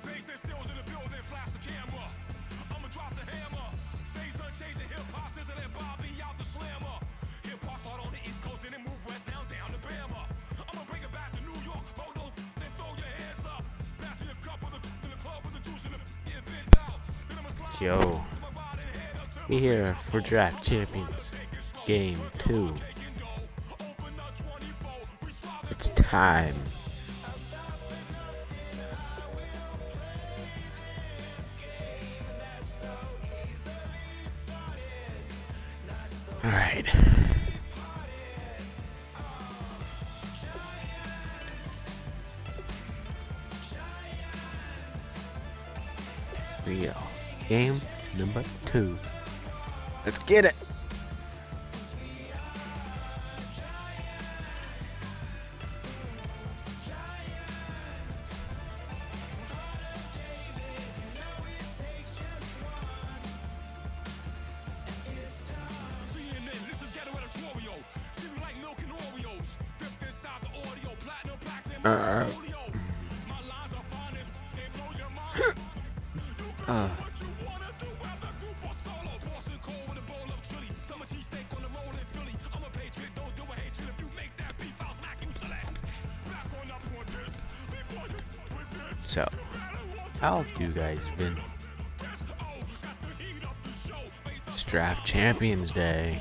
Bass stills in the building, flash the camera. I'ma drop the hammer. Things done changed the hip hop since and Bobby out the slammer. Hip hop start on the East Coast and then move west down to Bama. I'ma bring it back to New York. Hold on, then throw your hands up. Pass me a cup of the club with the juice in the get bent out. Then I'ma slide. Yo, we here for Draft Champions Game 2. It's time. Alright. Here we go. Game number 2. Let's get it. So, how have you guys been? It's Draft Champions Day.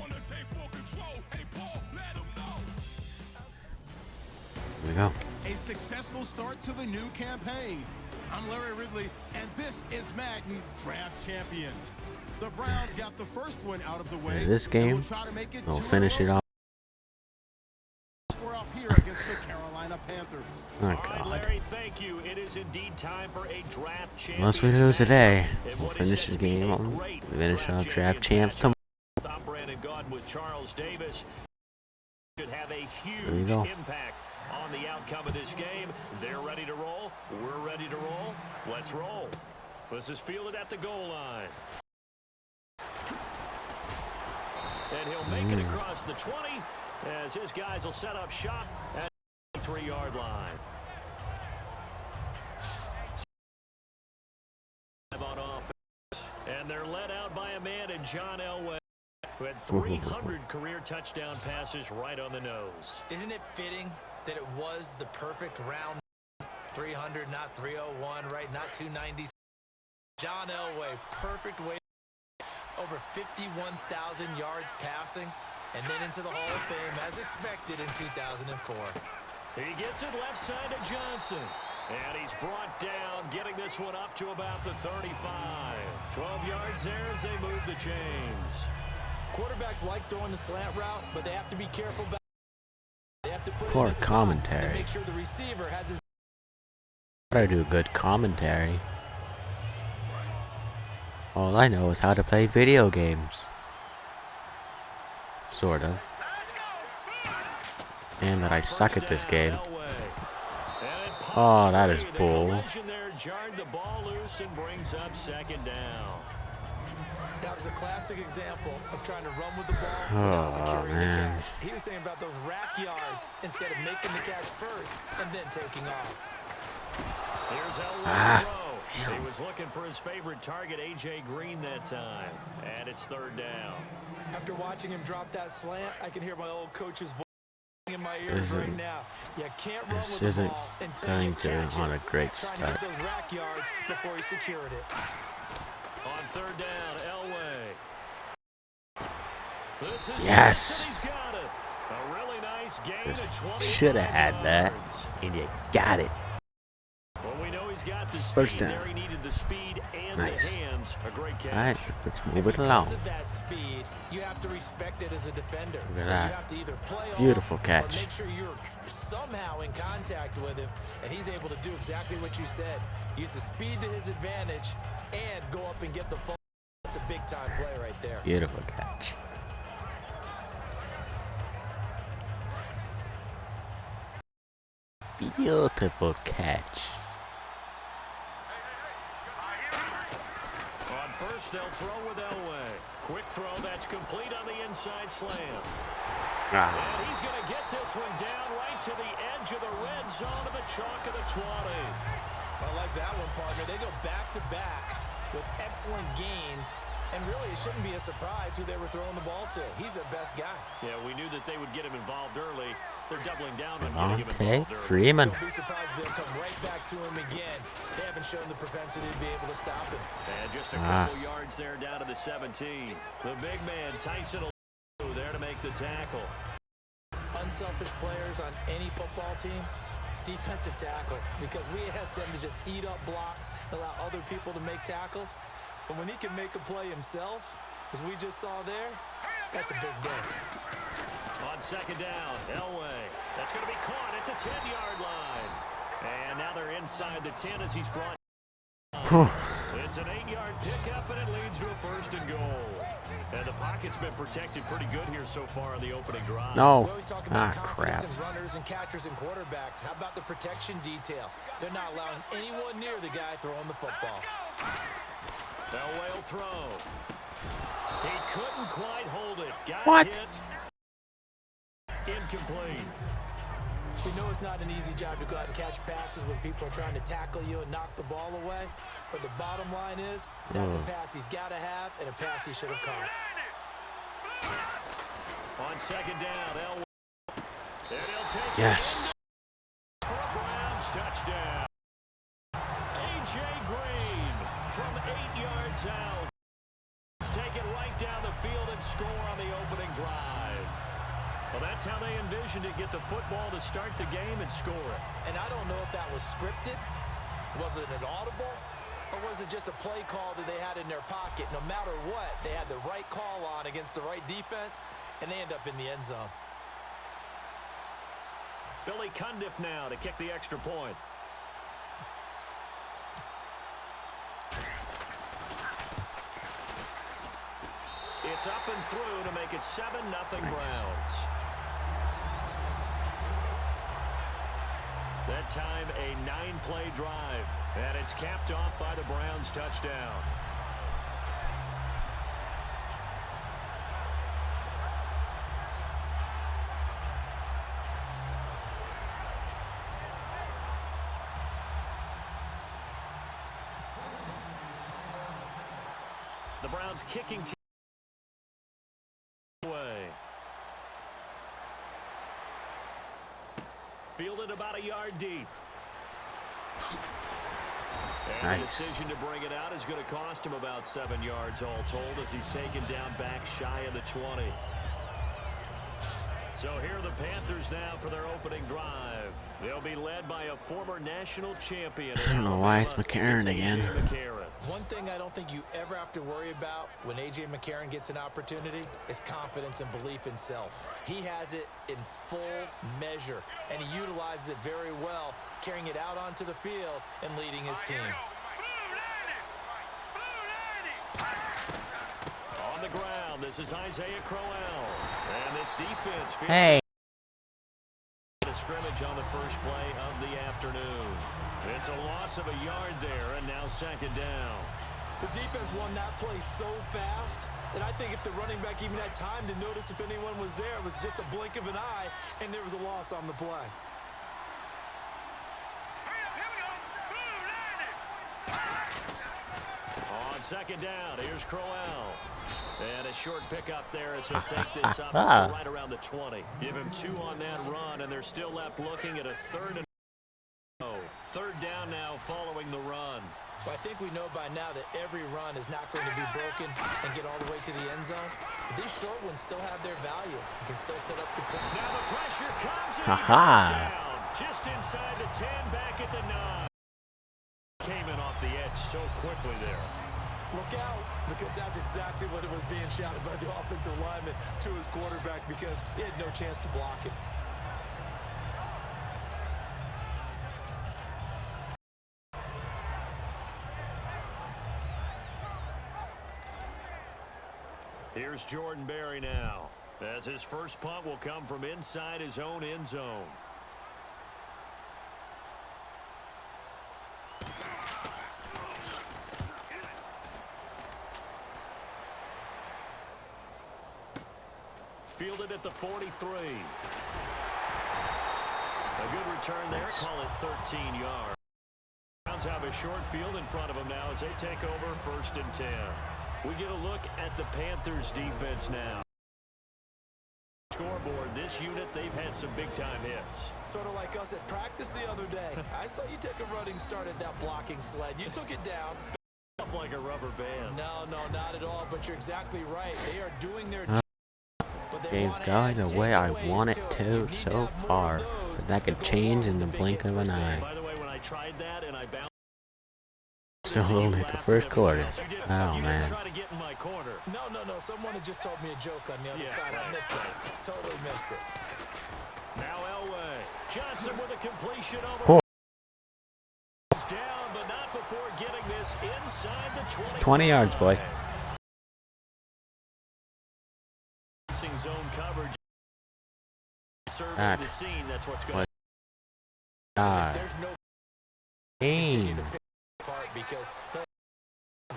Here we go. A successful start to the new campaign. I'm Larry Ridley, and this is Madden Draft Champions. The Browns got the first one out of the way. This game, we'll finish it off. We're off here against the Carolina Panthers. Oh, All right, God. Larry, thank you. It is indeed time for a draft champions. Unless we lose today, matchup. we'll What is finish set the to be game. a We'll great finish our draft champs tomorrow. I'm Brandon Gaudin with Charles Davis. Could have a There you huge go. impact on the outcome of this game. They're ready to roll. We're ready to roll. Let's roll. This is fielded at the goal line. And he'll make it across the 20 as his guys will set up shop at the 3-yard line. On offense, and they're led out by a man in John Elway, who had 300 career touchdown passes right on the nose. Isn't it fitting that it was the perfect round? 300, not 301, right? Not 290. John Elway, perfect way. Over 51,000 yards passing, and then into the Hall of Fame as expected in 2004. He gets it left side to Johnson. And he's brought down, getting this one up to about the 35. 12 yards there as they move the chains. Quarterbacks like throwing the slant route, but they have to be careful back. They have to put Poor it in a spot commentary. and make sure the receiver has his. I do good commentary. All I know is how to play video games. Sort of. And that I suck at this game. Oh, that is bull. There jarred the ball loose and brings up second down. That was a classic example of trying to run with the ball Oh, without securing man. the catch. He was thinking about those rack yards instead of making the catch first and then taking off. Here's Elway Ah, throw. damn. He was looking for his favorite target, A.J. Green, that time. And it's third down. After watching him drop that slant, I can hear my old coach's voice in my ears right now. You can't run This with the isn't ball until going you to catch on it. a great Trying to start. get those rack yards before he secured it. On third down, Elway. This is Yes. He's got it. A really nice gain Just of 25 should have had that, yards. and you got it. Well, we know he's got the speed. First down. There he needed the speed and Nice. the hands. A great catch. Alright, let's move it Because along. of that speed, you have to respect it as a defender. Look at So that. you have to either play Beautiful off catch. or make sure you're somehow in contact with him, and he's able to do exactly what you said. Use the speed to his advantage and go up and get the ball. That's a big-time play right there. Beautiful catch. Beautiful catch. On first this, they'll throw with Elway. Quick throw, that's complete on the inside slant. Ah. And he's going to get this one down right to the edge of the red zone of the chalk of the 20. I like that one, partner. They go back-to-back with excellent gains. And really, it shouldn't be a surprise who they were throwing the ball to. He's their best guy. Yeah, we knew that they would get him involved early. They're doubling down on getting him Devontae involved early. Freeman. Don't be surprised if they'll come right back to him again. They haven't shown the propensity to be able to stop him. And just a couple yards there down to the 17. The big man, Tyson, there to make the tackle. Unselfish players on any football team, defensive tackles, because we ask them to just eat up blocks, allow other people to make tackles. But when he can make a play himself, as we just saw there, that's a big day. On second down, Elway. That's going to be caught at the 10-yard line. And now they're inside the 10 as he's brought down. It's an 8-yard pickup, and it leads to a first and goal. And the pocket's been protected pretty good here so far in the opening drive. No. We always talk about Crap. confidence in runners and catchers and quarterbacks. How about the protection detail? They're not allowing anyone near the guy throwing the football. Elway will throw. He couldn't quite hold it. Got What? hit. Incomplete. We know it's not an easy job to go out and catch passes when people are trying to tackle you and knock the ball away. But the bottom line is, that's a pass he's got to have and a pass he should have caught. On second down, Elway. And he'll take Yes. it for a Browns touchdown. A.J. Green from 8 yards out. Let's take it right down the field and score on the opening drive. Well, that's how they envisioned it, get the football to start the game and score it. And I don't know if that was scripted. Was it an audible? Or was it just a play call that they had in their pocket? No matter what, they had the right call on against the right defense, and they end up in the end zone. Billy Cundiff now to kick the extra point. It's up and through to make it 7-0 Browns. That time a 9-play drive, and it's capped off by the Browns touchdown. The Browns kicking team away. Fielded about a yard deep. And the decision to bring it out is going to cost him about 7 yards all told as he's taken down back shy of the 20. So here are the Panthers now for their opening drive. They'll be led by a former national champion. I don't know why it's McCarron again. One thing I don't think you ever have to worry about when A.J. McCarron gets an opportunity is confidence and belief in self. He has it in full measure, and he utilizes it very well, carrying it out onto the field and leading his team. On the ground, this is Isaiah Crowell. And this defense... Hey. A scrimmage on the first play of the afternoon. It's a loss of a yard there, and now second down. The defense won that play so fast that I think if the running back even had time to notice if anyone was there, it was just a blink of an eye, and there was a loss on the play. On second down, here's Crowell. And a short pickup there as he'll take this up to right around the 20. Give him 2 on that run, and they're still left looking at a third down now following the run. Well, I think we know by now that every run is not going to be broken and get all the way to the end zone. But these short ones still have their value. You can still set up the play. Now the pressure comes in. Down. Just inside the 10, back at the 9. Came in off the edge so quickly there. Look out, because that's exactly what it was being shouted by the offensive lineman to his quarterback because he had no chance to block it. Here's Jordan Berry now, as his first punt will come from inside his own end zone. fielded at the 43. A good return there. Nice. Call it 13 yards. Browns have a short field in front of them now as they take over 1st and 10. We get a look at the Panthers defense now. Scoreboard, this unit, they've had some big-time hits. Sort of like us at practice the other day. I saw you take a running start at that blocking sled. You took it down. Up like a rubber band. No, not at all, but you're exactly right. They are doing their job. But they Game's wanna going add the way I takeaways want it to it. to You need so have more far. of those But that could to go change along in the with big blink hits of we're an seeing. eye. By the way, when I tried that and I bounced... Still only the first quarter. Oh, you man. didn't try to get in my corner. No. Someone had just told me a joke on the other Yeah, side. right. I missed that. Totally missed it. Now Elway. Johnson with a completion over. Cool. It's down, but not before getting this inside the 20. 20 yards, boy. Facing zone coverage. Survey That the scene. That's what's going Ah, There's no continue game. to pick apart because he'll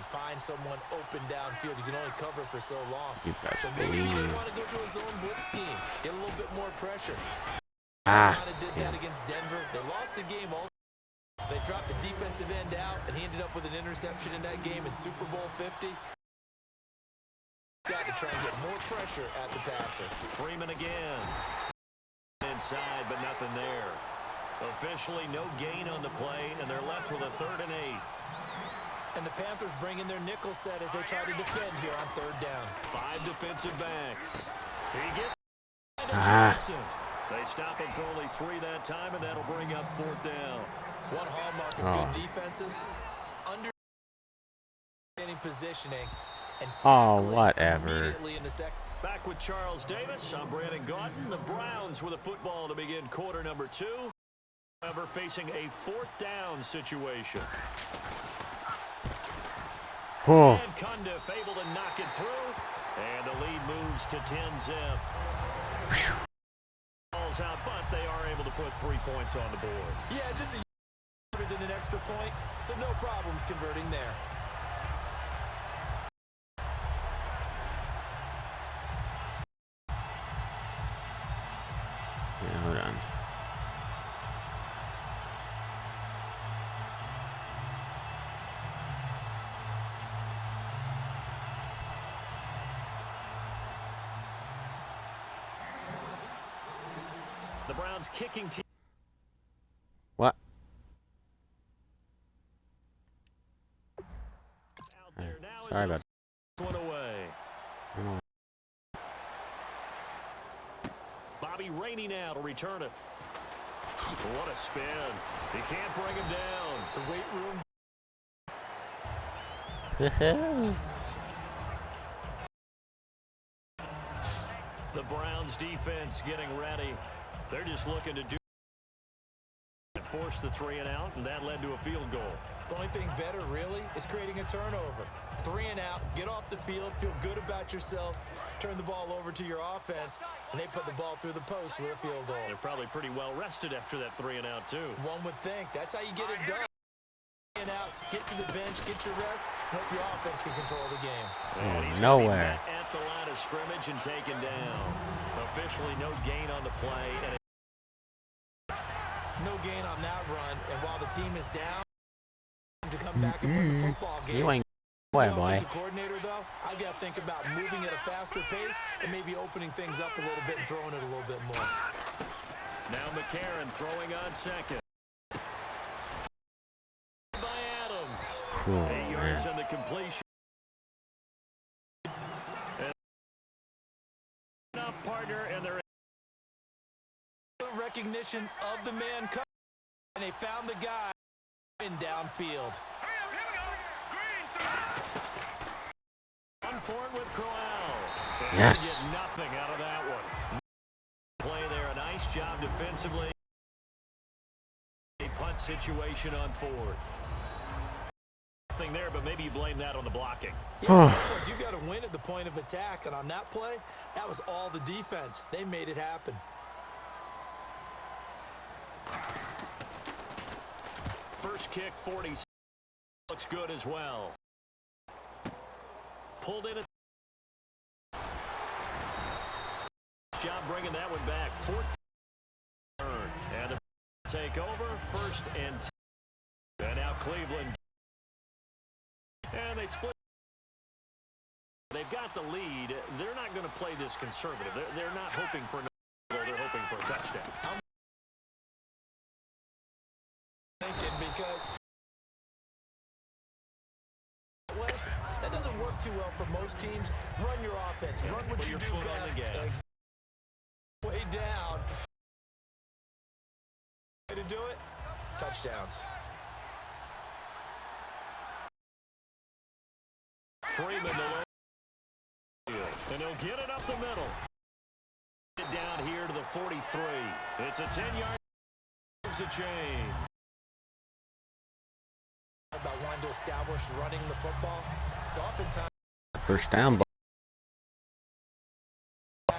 find someone open downfield. You can only cover for so long. You best So maybe they believe. want to go to a zone blitz scheme, get a little bit more pressure. Ah, Carolina did that against Denver. They lost the game all. They dropped the defensive end out, and he ended up with an interception in that game in Super Bowl 50. Got to try and get more pressure at the passer. Freeman again. Inside, but nothing there. Officially no gain on the play, and they're left with a 3rd and 8. And the Panthers bring in their nickel set as they try to defend here on 3rd down. 5 defensive backs. He gets to Ah. Johnson. They stop him for only 3 that time, and that'll bring up 4th down. One hallmark of Oh. good defenses is understanding positioning and Oh, tackling whatever. immediately in the second. Back with Charles Davis. I'm Brandon Gaudin. The Browns with a football to begin quarter number 2. However, facing a 4th down situation. Oh, And Cundiff able to knock it through. And the lead moves to 10-zip. Balls out, but they are able to put 3 points on the board. Yeah, just a better than an extra point. So no problems converting there. yeah, hold on. The Browns kicking team. What? Out there now Sorry is about the one away. that. Bobby Rainey now to return it. What a spin. He can't bring him down. The weight room. The Browns defense getting ready. They're just looking to do force the 3 and out, and that led to a field goal. The only thing better, really, is creating a turnover. 3 and out, get off the field, feel good about yourself, turn the ball over to your offense, and they put the ball through the post with a field goal. They're probably pretty well rested after that 3 and out, too. One would think. That's how you get it done. 3 and out, get to the bench, get your rest, and hope your offense can control the game. And he's nowhere. gonna be met at the line of scrimmage and taken down. Officially no gain on the play. And No gain on that run, and while the team is down, to come back and win the football game. You ain't boy, The boy. offensive coordinator, though, I got to think about moving at a faster pace and maybe opening things up a little bit and throwing it a little bit more. now McCarron throwing on second. By Adams. Oh, 8 yards man. on the completion. And enough partner, and they're Recognition of the man coming, and they found the guy in downfield. on for it with Crowell. And Yes. they get nothing out of that one. Play there, a nice job defensively. A punt situation on 4th. Nothing there, but maybe you blame that on the blocking. Yeah, so you got to win at the point of attack, and on that play, that was all the defense. They made it happen. First kick, 40. Looks good as well. Pulled in at bringing that one back. 14. And the take over, 1st and 10. And now Cleveland. And they split. They've got the lead. They're not going to play this conservative. They're not hoping for no goal. They're hoping for a touchdown. I'm thinking because that doesn't work too well for most teams. Run your offense. Run what you do best. Way down. Way to do it. Touchdowns. Freeman, the low field, and he'll get it up the middle. Get down here to the 43. It's a 10-yard. Moves a chain. About wanting to establish running the football. It's oftentimes First down.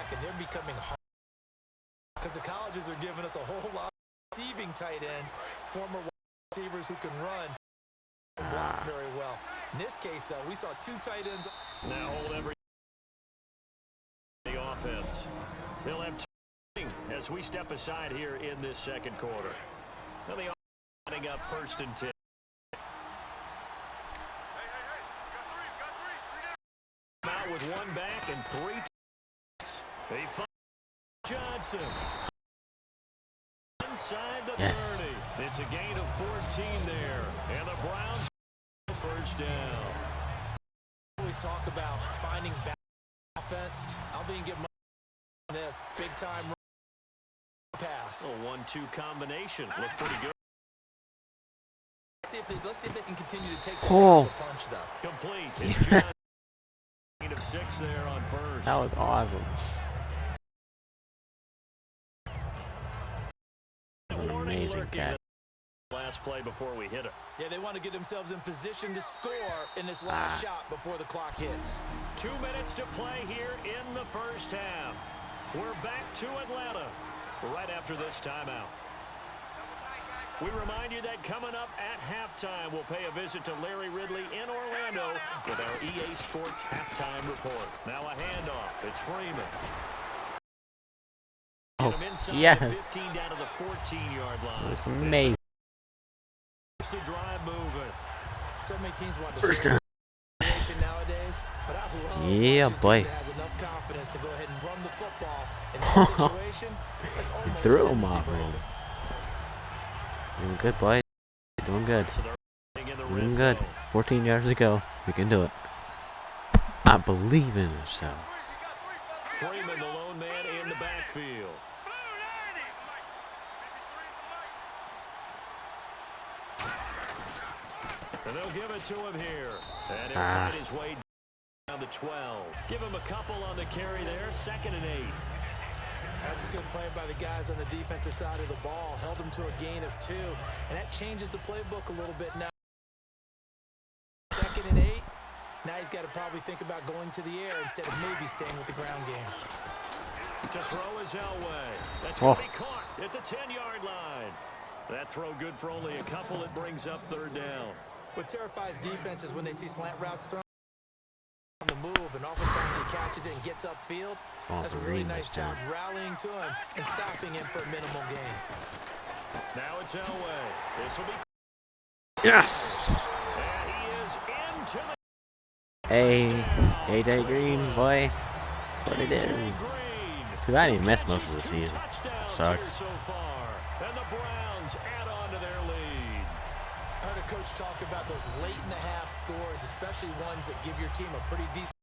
back, and they're becoming hard because the colleges are giving us a whole lot of receiving tight ends, former wide receivers who can run and block very well. In this case, though, we saw 2 tight ends. Now hold every the offense. They'll have 2 as we step aside here in this second quarter. Now the offense lining up 1st and 10. Out with 1 back and 3. They find Johnson. Inside the 30. It's a gain of 14 there. And the Browns 1st down. Always talk about finding back offense. I don't think you get much on this. Big time pass. A 1-2 combination. Looked pretty good. Let's see if they can continue to take the punch, though. Complete. It's Johnson. Gain of 6 there on 1st. That was awesome. Amazing catch. Last play before we hit it. Yeah, they want to get themselves in position to score in this last shot before the clock hits. 2 minutes to play here in the 1st half. We're back to Atlanta right after this timeout. We remind you that coming up at halftime, we'll pay a visit to Larry Ridley in Orlando with our EA Sports halftime report. Now a handoff. It's Freeman. Oh, inside yes. 15 down to the 14-yard line. It's amazing. It's a drive moving. So many teams want to First down. Nowadays, but I love Yeah, boy. that has enough confidence to go ahead and run the football in that situation. That's almost Threw a him tendency off, breaker. man. Doing good, boy. Doing good. So they're in the Doing red good. zone. 14 yards to go. We can do it. I believe in ourselves. Freeman, the lone man in the backfield. And they'll give it to him here. And he'll find his way down to 12. Give him a couple on the carry there. 2nd and 8. That's a good play by the guys on the defensive side of the ball. Held them to a gain of 2. And that changes the playbook a little bit now. 2nd and 8. Now he's got to probably think about going to the air instead of maybe staying with the ground game. To throw is Elway. That's going to be caught at the 10-yard line. That throw good for only a couple. It brings up 3rd down. What terrifies defenses when they see slant routes thrown on the move, and oftentimes he catches it and gets upfield. That's a really nice job rallying to him and stopping him for a minimal gain. Now it's Elway. This will be. Yes. And he is into the. Hey, AJ Green, boy. That's what it is. Dude, I didn't miss most of the season. It sucks. So far. And the Browns add on to their lead. I heard a coach talk about those late-in-the-half scores, especially ones that give your team a pretty decent.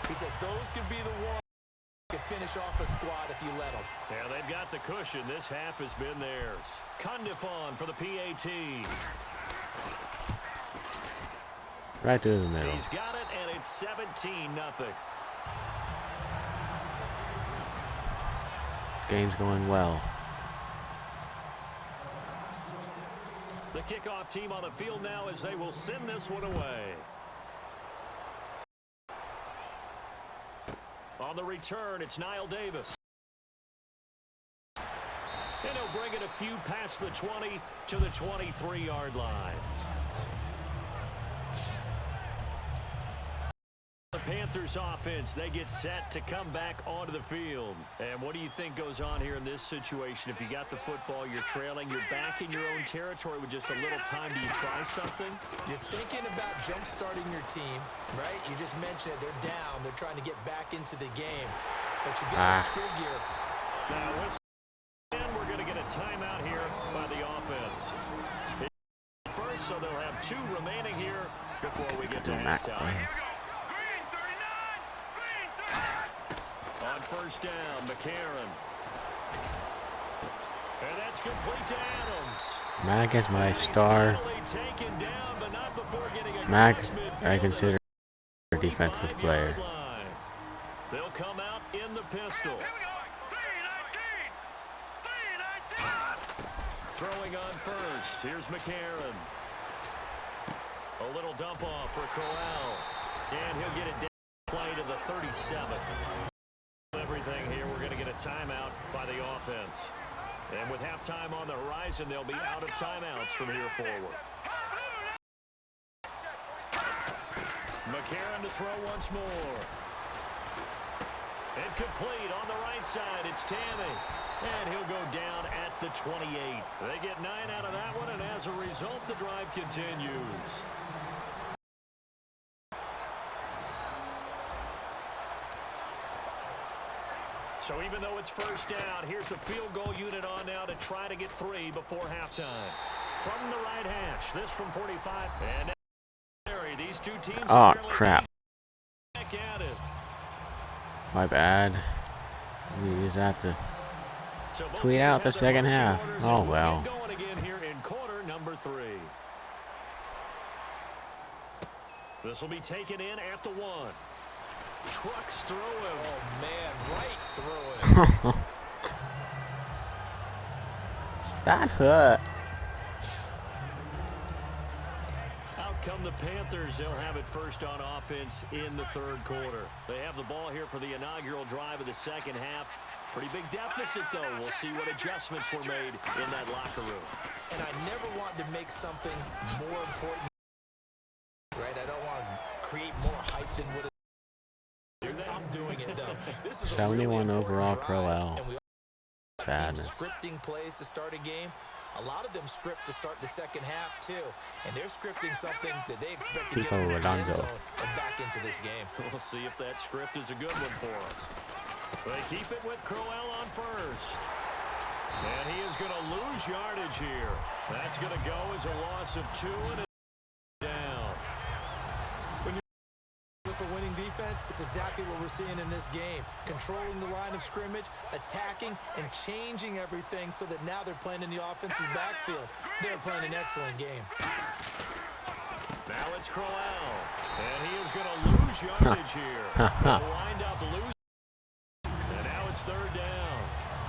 He said those could be the ones that could finish off a squad if you let them. Yeah, they've got the cushion. This half has been theirs. Condifon for the PAT. Right through the middle. He's got it, and it's 17-0. This game's going well. The kickoff team on the field now as they will send this one away. On the return, it's Niall Davis. And he'll bring it a few past the 20 to the 23-yard line. The Panthers Panthers offense, they get set to come back onto the field. And what do you think goes on here in this situation? If you got the football, you're trailing, you're back in your own territory with just a little time. Do you try something? You're thinking about jump-starting your team, right? You just mentioned it. They're down. They're trying to get back into the game. But you got to figure. Now, we're going to get a timeout here by the offense. First, so they'll have 2 remaining here before we get to halftime. On first down, McCarron. And that's complete to Adams. Mac is my star. Mac, I consider a defensive player. They'll come out in the pistol. Throwing on first. Here's McCarron. A little dump off for Corral. And he'll get it down play to the 37. Everything here, we're going to get a timeout by the offense. And with halftime on the horizon, they'll be out of timeouts from here forward. McCarron to throw once more. And complete on the right side. It's Tammy. And he'll go down at the 28. They get 9 out of that one, and as a result, the drive continues. So even though it's first down, here's the field goal unit on now to try to get 3 before halftime. From the right hash, this from 45. And these 2 teams. Oh, crap. My bad. We use that to tweet out the second half. Oh, well. Going again here in quarter number 3. This will be taken in at the 1. Trucks through him. Oh, man, right through him. That hurt. Out come the Panthers. They'll have it first on offense in the 3rd quarter. They have the ball here for the inaugural drive of the second half. Pretty big deficit, though. We'll see what adjustments were made in that locker room. And I never want to make something more important, right? I don't want to create more hype than what it is. I'm doing it, though. This is 71 really overall, drive, Crowell. and we Sadness. scripting plays to start a game. A lot of them script to start the second half, too. And they're scripting something that they expect to get into the end zone and back into this game. We'll see if that script is a good one for them. They keep it with Crowell on first. And he is going to lose yardage here. That's going to go as a loss of 2 and down. When you're with a winning defense, it's exactly what we're seeing in this game. Controlling the line of scrimmage, attacking, and changing everything so that now they're playing in the offense's backfield. They're playing an excellent game. Now it's Crowell. And he is going to lose yardage here. They'll wind up losing. And now it's 3rd down.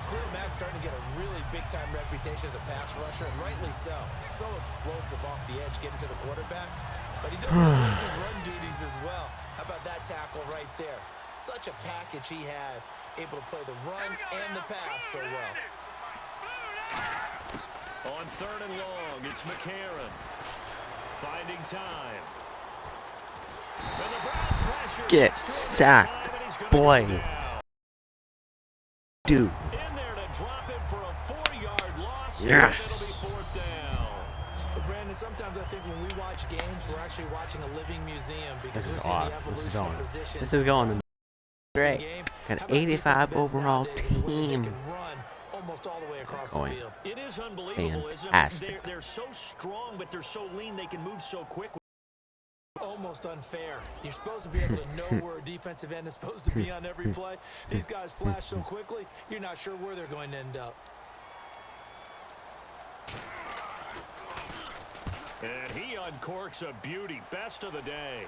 Khalil Mack's starting to get a really big-time reputation as a pass rusher, and rightly so. So explosive off the edge getting to the quarterback. But he does his run duties as well. How about that tackle right there? Such a package he has, able to play the run and the pass so well. On 3rd and long, it's McCarron. Finding time. And the Browns pressure. Get sacked, boy. Dude. In there to drop him for a 4-yard loss. Yes. And it'll be 4th down. But Brandon, sometimes I think when we watch games, we're actually watching a living museum because This we're is seeing awesome. the This is evolution going. of positions. This is going great. An 85 overall team. Almost all the way across the Going. field. It is unbelievable, isn't it? Fantastic. They're so strong, but they're so lean they can move so quick. Almost unfair. You're supposed to be able to know where a defensive end is supposed to be on every play. These guys flash so quickly, you're not sure where they're going to end up. And he uncorks a beauty. Best of the day.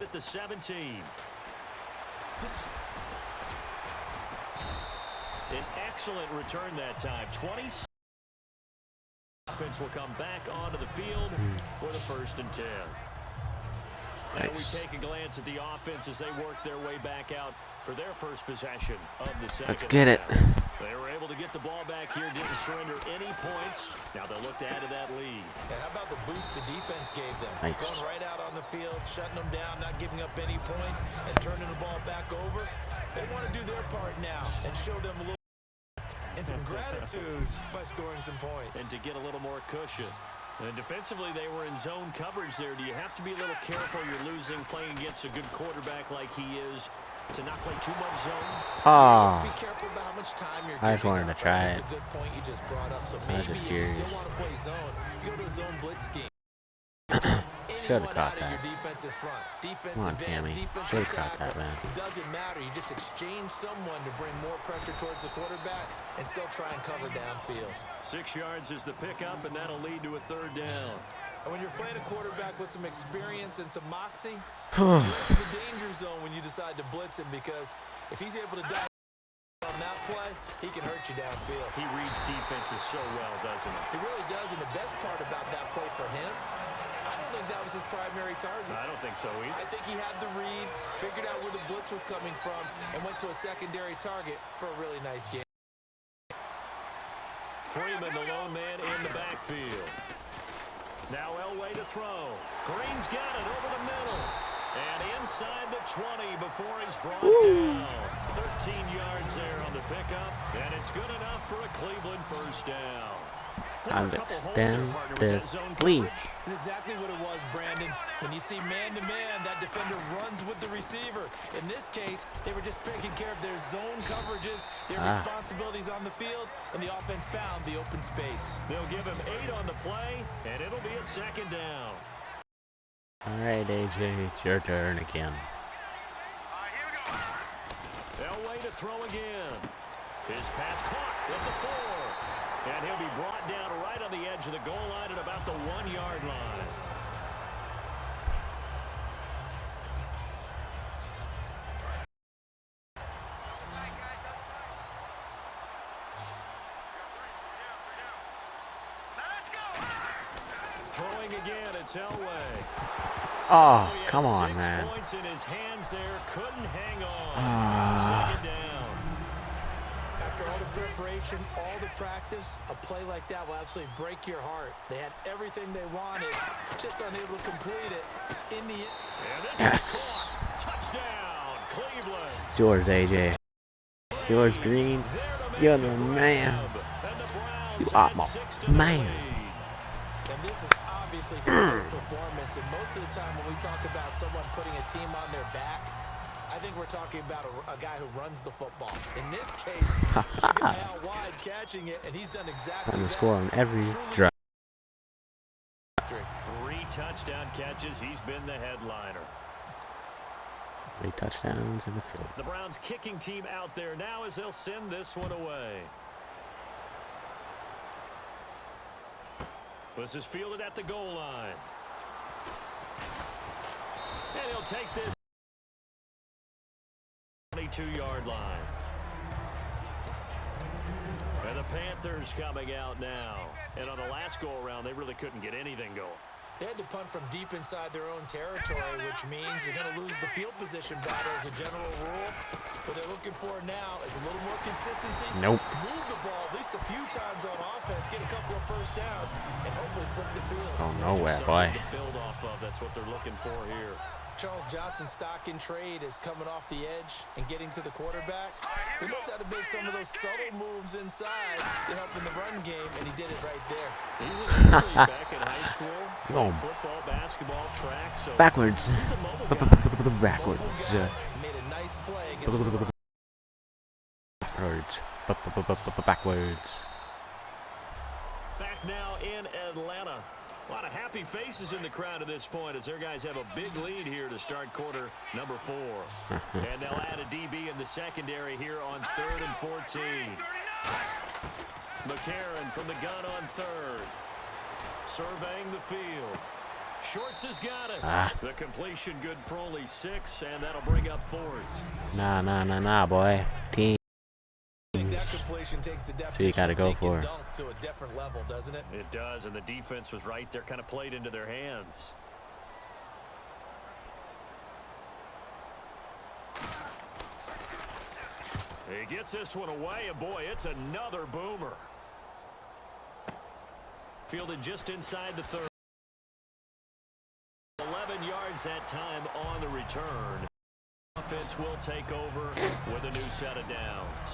At the 17. An excellent return that time. 20. Offense will come back onto the field for the 1st and 10. And we take a glance at the offense as they work their way back out for their first possession of the second. Let's get it. They were able to get the ball back here, didn't surrender any points. Now they'll look to add to that lead. Yeah, how about the boost the defense gave them? Nice. Going right out on the field, shutting them down, not giving up any points, and turning the ball back over. They want to do their part now and show them a little and some gratitude by scoring some points. And to get a little more cushion. And defensively, they were in zone coverage there. Do you have to be a little careful? You're losing, playing against a good quarterback like he is, to not play too much zone. Oh, Be careful about how much time you're I just giving wanted to up. try It's it. a good point you just brought up. So I was maybe just if you curious. still want to play zone, you go to a zone blitz scheme. Should have Anyone caught out of that. your defensive front, defensive Come on, end, Tammy. defensive Should have caught tackle. that, man. It doesn't matter. You just exchange someone to bring more pressure towards the quarterback and still try and cover downfield. 6 yards is the pickup, and that'll lead to a 3rd down. And when you're playing a quarterback with some experience and some moxie, you're in the danger zone when you decide to blitz him, because if he's able to dive on that play, he can hurt you downfield. He reads defenses so well, doesn't he? He really does, and the best part about that play for him, I don't think that was his primary target. I don't think so either. I think he had the read, figured out where the blitz was coming from, and went to a secondary target for a really nice game. Freeman, the lone man in the backfield. Now Elway to throw. Green's got it over the middle. And inside the 20 before he's brought down. 13 yards there on the pickup. And it's good enough for a Cleveland 1st down. Time to extend this lead. That's exactly what it was, Brandon. When you see man-to-man, that defender runs with the receiver. In this case, they were just taking care of their zone coverages, their responsibilities on the field, and the offense found the open space. They'll give him 8 on the play, and it'll be a 2nd down. All right, AJ, it's your turn again. Elway to throw again. His pass caught at the 4. And he'll be brought down right on the edge of the goal line at about the 1-yard line. Throwing again, it's Elway. Oh, He had come on, 6 man. points in his hands there, couldn't hang on. 2nd down. After all the preparation, all the practice, a play like that will absolutely break your heart. They had everything they wanted, just unable to complete it. In the end, And this Yes. is caught. Touchdown, Cleveland. It's yours, AJ. It's yours, Green. There to make You're it the grab. man. And the Browns You are add my 6 to the man. and lead. this is obviously great performance. And most of the time when we talk about someone putting a team on their back, I think we're talking about a guy who runs the football. In this case, it's a guy out wide catching it, and he's done exactly Trying to that. score on every Truly drive. 3 touchdown catches. He's been the headliner. 3 touchdowns in the field. The Browns kicking team out there now as they'll send this one away. This is fielded at the goal line. And he'll take this 22-yard line. And the Panthers coming out now. And on the last go-around, they really couldn't get anything going. They had to punt from deep inside their own territory, which means you're going to lose the field position battle as a general rule. What they're looking for now is a little more consistency. Nope. Move the ball at least a few times on offense, get a couple of 1st downs, and hopefully flip the field. Oh, nowhere, boy. Something to build off of. That's what they're looking for here. Charles Johnson's stock in trade is coming off the edge and getting to the quarterback. He knows how to make some of those subtle moves inside to help in the run game, and he did it right there. He's an athlete back in high school. Going Football, basketball, track. So backwards. he's a mobile guy. Backwards. Mobile guy, made a nice play against the run. Backwards. Backwards. Back now in Atlanta. A lot of happy faces in the crowd at this point as their guys have a big lead here to start quarter number 4. And they'll add a DB in the secondary here on 3rd and 14. McCarron from the gun on 3rd. Surveying the field. Shorts has got it. The completion good for only 6, and that'll bring up 4th. Nah, boy. Team. That completion takes the So you gotta go for it. dunk to a different level, doesn't it? It does, and the defense was right there, kind of played into their hands. He gets this one away, and boy, it's another boomer. Fielded just inside the 30. 11 yards that time on the return. Offense will take over with a new set of downs.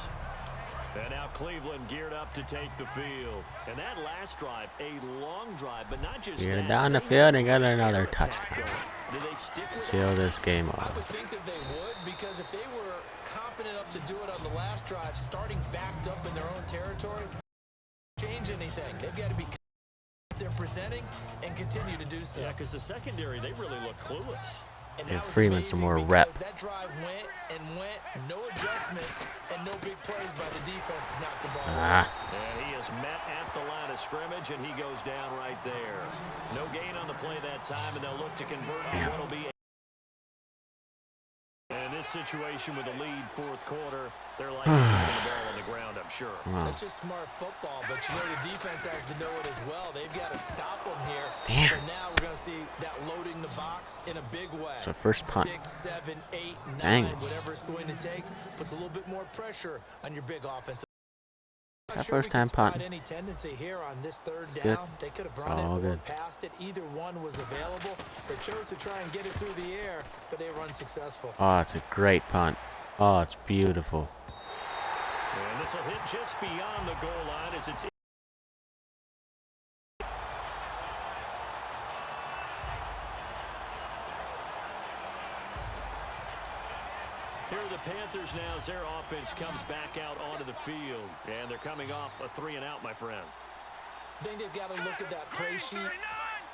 And now Cleveland geared up to take the field. And that last drive, a long drive, but not just You're that. down the field and got another touchdown. Do they stick with Seal that? this game I off. would think that they would, because if they were confident enough to do it on the last drive, starting backed up in their own territory, change anything. They've got to be confident they're presenting and continue to do so. Yeah, because the secondary, they really look clueless. And Give that was Freeman some more amazing rep. because that drive went and went, no adjustments and no big plays by the defense to knock the ball Ah. And he is met at the line of scrimmage, and he goes down right there. No gain on the play that time, and they'll look to convert on what will be. And in this situation with the lead fourth quarter, they're likely to put the ball on the ground, I'm sure. That's just smart football, but you know the defense has to know it as well. They've got to stop them here. Damn. So now we're going to see that loading the box in a big way. It's the first punt. 6, 7, 8, 9, Dang. whatever it's going to take, puts a little bit more pressure on your big offense. That first time punt. Any tendency here on this third Good. down. They could have It's run it all or good. passed it. Either one was available. They chose to try and get it through the air, but they were unsuccessful. Oh, it's a great punt. Oh, it's beautiful. And this will hit just beyond the goal line as it's. Here are the Panthers now as their offense comes back out onto the field. And they're coming off a 3-and-out, my friend. I think they've got to look at that play sheet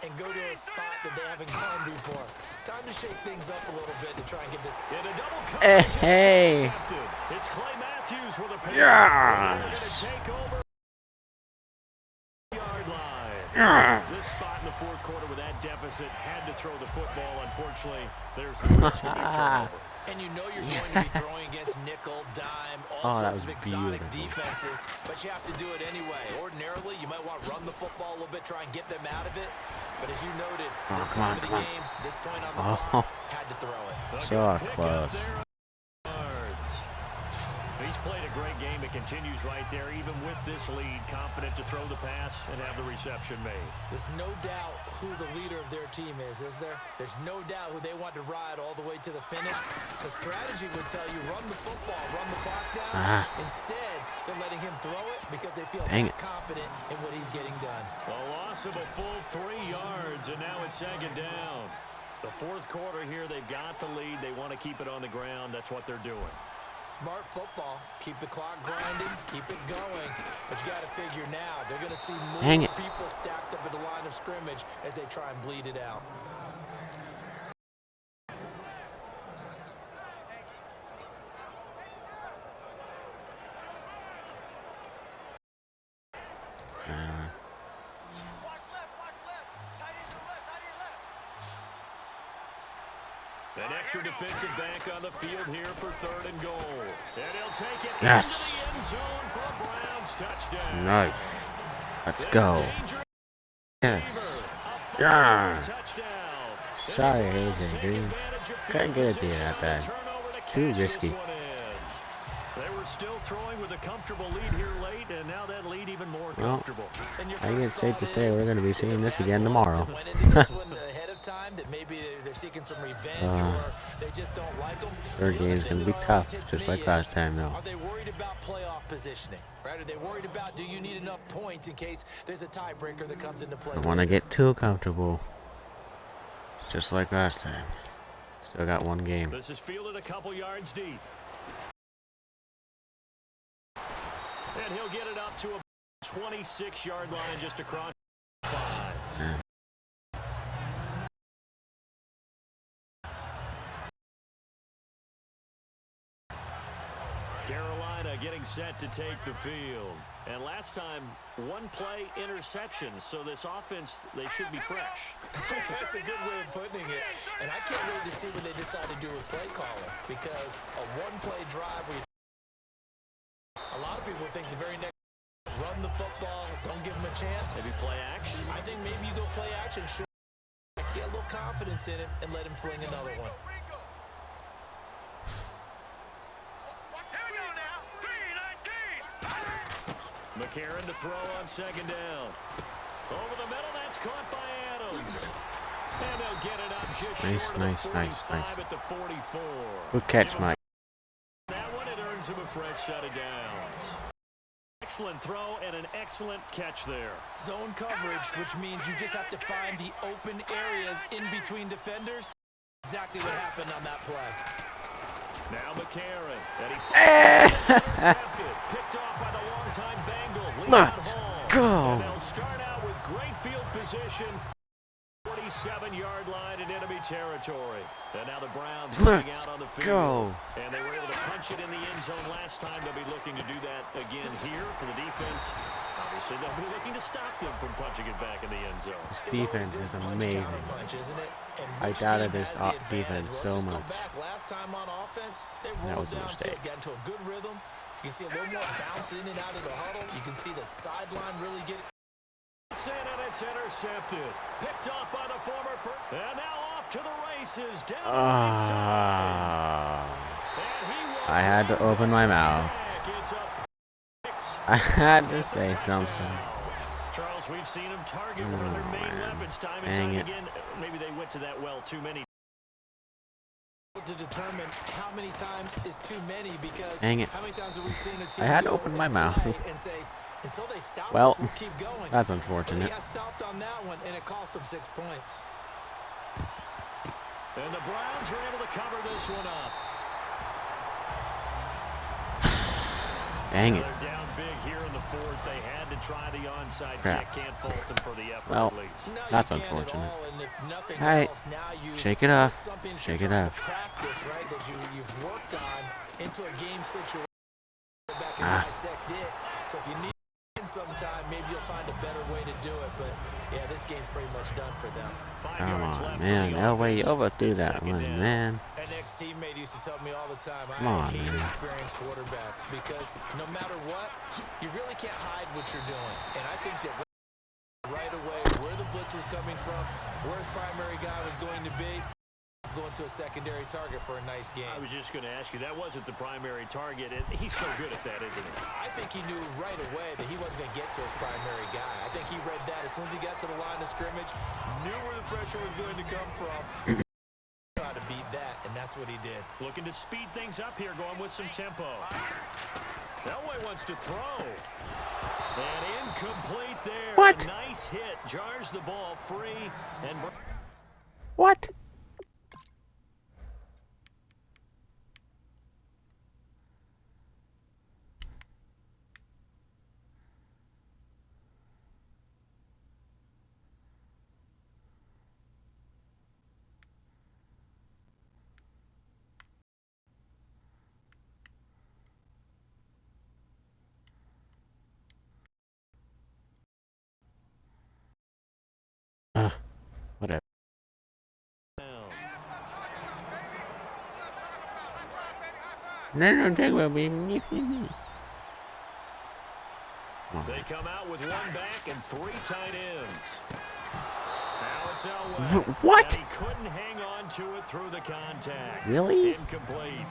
and go to a spot that they haven't gone before. Time to shake things up a little bit to try and get this. In a double coverage, Hey. intercepted. It's Clay Matthews with a pass. Yes. They're going to take over the yard line. This spot in the fourth quarter with that deficit had to throw the football. Unfortunately, there's the risk of a turnover. And you know you're going to be throwing against nickel, dime, all Oh, that sorts of was exotic beautiful. defenses, but you have to do it anyway. Ordinarily, you might want to run the football a little bit, try and get them out of it. But as you noted, this come time on, of the come on. game, this point on the Oh. clock, had to throw it. So close. Yards. He's played a great game. It continues right there, even with this lead, confident to throw the pass and have the reception made. There's no doubt who the leader of their team is there? There's no doubt who they want to ride all the way to the finish. The strategy would tell you run the football, run the clock down. Instead, they're letting him throw it because they feel confident in what he's getting done. A loss of a full 3 yards, and now it's second down. The fourth quarter here, they've got the lead. They want to keep it on the ground. That's what they're doing. Smart football. Keep the clock grinding. Keep it going. But you got to figure now, they're going to see more people stacked up at the line of scrimmage as they try and bleed it out. An extra defensive back on the field here for third and goal. And he'll take it Yes. into the end zone for a Browns touchdown. Nice. Let's go. Yeah. Yeah. Sorry, AJ Green. Couldn't get it to you that bad. Too risky. They were still throwing with a comfortable lead here late, and now that lead even more comfortable. I think it's safe to say we're going to be seeing this again tomorrow. Ahead of time that maybe they're seeking some revenge or they just don't like them. Third game's going to be tough, just like last time, though. Are they worried about playoff positioning? Right? Are they worried about do you need enough points in case there's a tiebreaker that comes into play? Don't want to get too comfortable. It's just like last time. Still got one game. This is fielded a couple yards deep. And he'll get it up to a 26-yard line just across 5. Carolina getting set to take the field. And last time, one play interception. So this offense, they should be fresh. That's a good way of putting it. And I can't wait to see what they decide to do with play calling. Because a one-play drive where a lot of people think the very next run the football, don't give them a chance. Maybe play action. I think maybe you go play action, sure. Get a little confidence in him and let him fling another one. McCarron to throw on second down. Over the middle, that's caught by Adams. And they'll get it up just short of the 45 at the 44. Good catch, Mike. That one, it earns him a fresh set of downs. Excellent throw and an excellent catch there. Zone coverage, which means you just have to find the open areas in between defenders. Exactly what happened on that play. Now McCarron. And he intercepted. Picked off by the longtime Bengal. Let's go. And they'll start out with great field position. 47-yard line in enemy territory. And now the Browns moving out on the field. Go. And they were able to punch it in the end zone last time. They'll be looking to do that again here for the defense. Obviously, they'll be looking to stop them from punching it back in the end zone. This defense is amazing. I doubted this defense so much. Last time on offense, they That was a mistake. got into a good rhythm. You can see a little more bounce in and out of the huddle. You can see the sideline really get And it's intercepted. Picked off by the former first. And now off to the races. Down the right side. I had to open my mouth. I had to say something. Charles, we've seen him target one of their main weapons time and time again. Maybe they went to that well too many. To determine how many times is too many, because Dang it. how many times have we seen a team I had to go open my and mouth. play and say, until they stop Well, us, we'll keep going. that's But unfortunate. he got stopped on that one, and it cost him 6 points. And the Browns are able to cover this one up. Dang it. They're down big here in the fourth. They had to try the onside Crap. kick. Can't fault them for the effort, Well, at least. No, that's you can't at unfortunate. all, and if nothing All right. else, now you Shake it up. put something that Shake you're it trying up. to practice, right, that you've worked on into a game situation. Back and dissect it. So if you need sometime, maybe you'll find a better way to do it. But yeah, this game's pretty much done for them. 5 Come yards on, left for man. the Elway, you offense. overthrew that Second one, down. man. An ex-teammate used to tell me all the time, Come I on, hate man. experienced quarterbacks, because no matter what, you really can't hide what you're doing. And I think that right away, where the blitz was coming from, where his primary guy was going to be, going to a secondary target for a nice game. I was just going to ask you, that wasn't the primary target, and he's so good at that, isn't he? I think he knew right away that he wasn't going to get to his primary guy. I think he read that as soon as he got to the line of scrimmage, knew where the pressure was going to come from. Trying to beat that, and that's what he did. Looking to speed things up here, going with some tempo. Elway wants to throw. And incomplete there. What? A nice hit. Jars the ball free. And What? Whatever. No, take away, baby. they come out with one back and 3 tight ends. Now it's Elway. What? And he couldn't hang on to it through the contact. Really? Incomplete.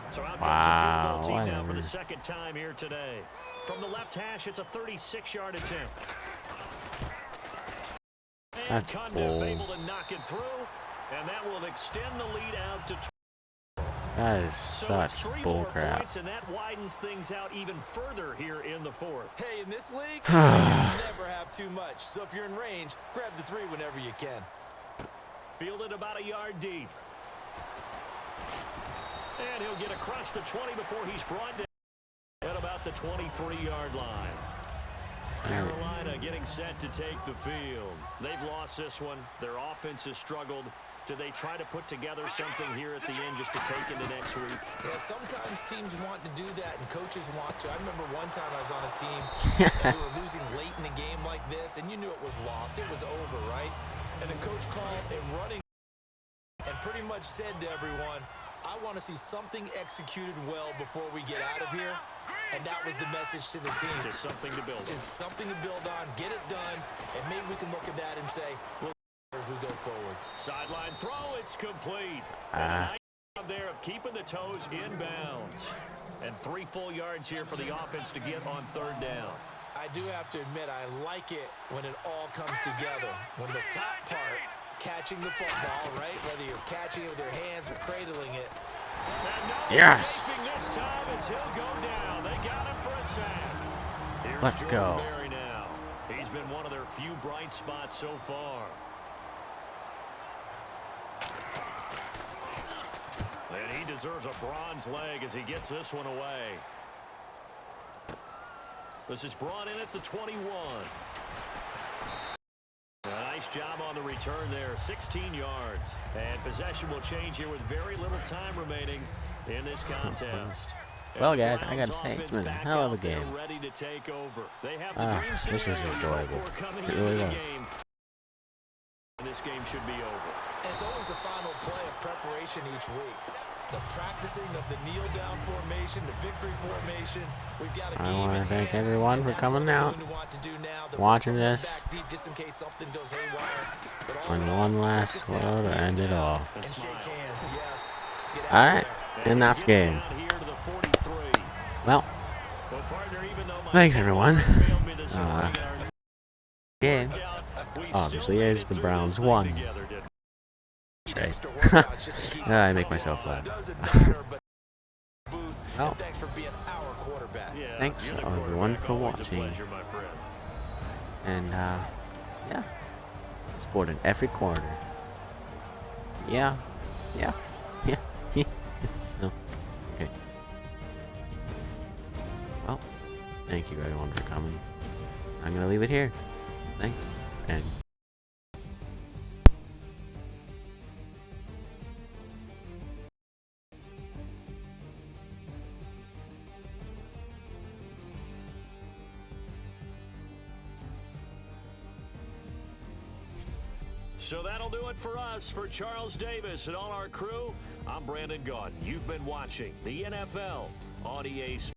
So out Wow, comes the field goal team now for whatever. the second time here today. From the left hash, it's a 36-yard attempt. And That's Cundiff bull. able to knock it through, and that will extend the lead out to 12. That is So it's such 3 bull more crap. points, and that widens things out even further here in the fourth. Hey, in this league, you can never have too much. So if you're in range, grab the 3 whenever you can. Fielded about a yard deep. And he'll get across the 20 before he's brought down at about the 23-yard line. Carolina getting set to take the field. They've lost this one. Their offense has struggled. Do they try to put together something here at the end just to take into next week? Yeah, sometimes teams want to do that, and coaches want to. I remember one time I was on a team, and we were losing late in a game like this, and you knew it was lost. It was over, right? And the coach called a running and pretty much said to everyone, I want to see something executed well before we get out of here. And that was the message to the team. Just something to build on. Just something to build on, get it done, and maybe we can look at that and say, look, as we go forward. Sideline throw, it's complete. And a nice job there of keeping the toes inbounds. And 3 full yards here for the offense to get on 3rd down. I do have to admit, I like it when it all comes together. When the top part, catching the football, right? Whether you're catching it with your hands or cradling it. Yes. This time as he'll go down. They got him for a sack. Here's Let's Jordan go. Berry now. He's been one of their few bright spots so far. And he deserves a bronze leg as he gets this one away. This is brought in at the 21. A nice job on the return there, 16 yards. And possession will change here with very little time remaining in this contest. Well, guys, I gotta say, it's been a hell of a game. Ready to take over. They have the This is enjoyable. It really was. This game should be over. And it's always the final play of preparation each week. The practicing of the kneel-down formation, the victory formation. We've got a I game want in to thank hand, everyone and for that's coming what we're out, going to want to do now. They'll watching put someone this, back deep just in case something goes haywire. But all and in all, one last focus slow down, to end it all. and shake hands, yes. Get out Alright, there. and that's game. Down here to the 43. Well, Well, partner, even though my thanks everyone. failed me this morning in our Game workout, we obviously still made is it the through Browns this thing won. together, didn't we? Right. Extra workouts just to keep I it make from myself all. laugh. Doesn't matter, but boot, Oh. and thanks for being our quarterback. Yeah, Thanks, you're the everyone, quarterback. for Always a watching. pleasure, my friend. And yeah, scored in every quarter. Yeah. No. Okay. Well, thank you everyone for coming. I'm gonna leave it here. Thanks, and So that'll do it for us. For Charles Davis and all our crew, I'm Brandon Gaudin. You've been watching the NFL on EA Sports.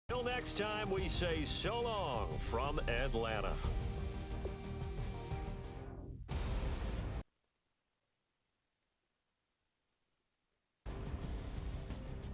Till next time, we say so long from Atlanta.